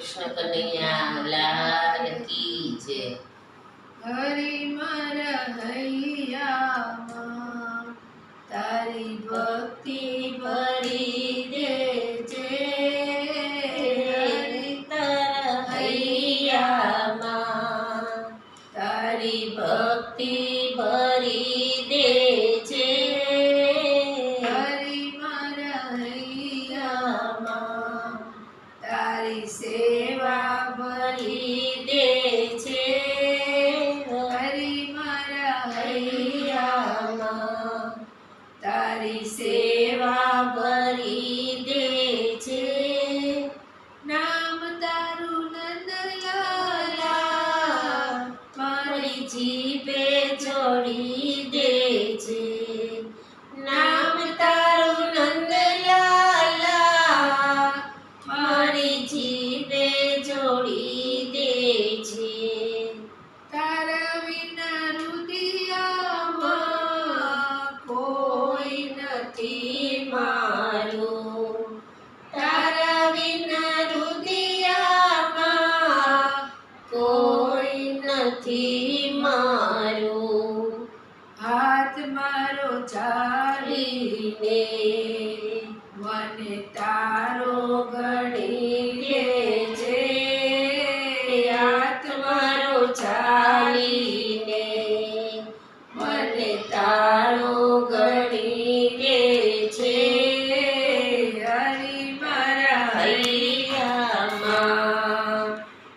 કૃષ્ણ કનૈયા લાલ કી જય. હરી મારા હૈયામાં તારી ભક્તિ ભરી દેજે. હરી તારા હૈયામાં તારી ભક્તિ ભરી દેજે. હરી મારા હૈયામાં તારી સેવા ભરી દેજે. હરી મારા હૈયામાં તારી સેવા ભરી દેજે. નામ તારું નંદલાલા મારી જીભે જોડી દેજે. નામ તારું નંદલાલા મારી જીભે જોડી દેજે. તારા વિના રુદિયામાં કોઈ નથી મારું. તારા વિના રુદિયામાં કોઈ નથી મારું. હાથ મારો ચાલીને મને તારો ગણી દેજે. હાથ મારો ચાલીને મને તારો ગણી દેજે. હરી મારા હૈયામાં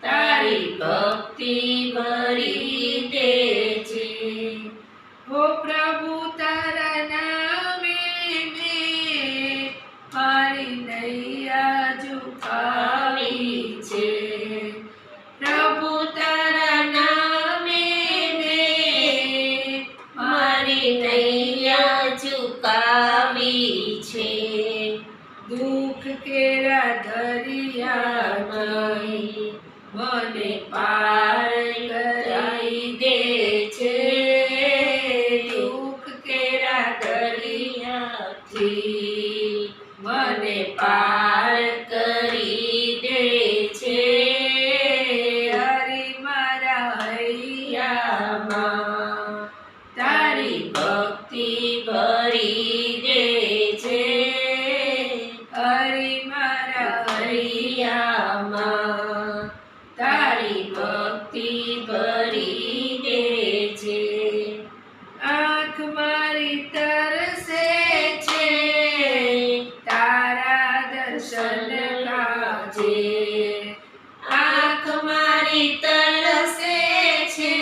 તારી ભક્તિ ભરી દેજે. હો પ્રભુ તારા નામે મેં મારી નૈયા ઝુકાવી છે. પ્રભુ તારા નામે મેં મારી નૈયા ઝુકાવી છે. દુઃખ કેરા દરિયામાં મને પાર કરાવી દે છે. દુઃખ કેરા દરિયાથી મને પાર કરી દે છે. હરી મારા હૈયામાં તારી ભક્તિ ભરી દેજે. હરી મારા હૈયામાં તારી ભક્તિ ભરી દેજે. આંખ મારી તરસે છે તારા દર્શન કાજે. આંખ મારી તરસે છે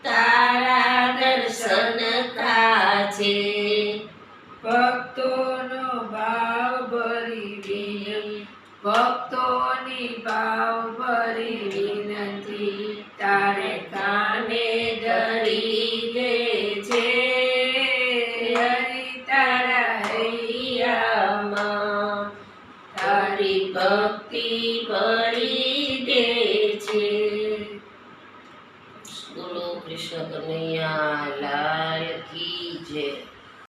તારા દર્શન કાજે. ભક્તોનો ભાવ ભરી ભક્તોની ભાવ ભરી વિનંતી તારે કાને ધરી દેજે. હરી તારા હૈયામાં તારી ભક્તિ ભરી દેજે. બોલો કૃષ્ણ કનૈયા લાલ કી જય.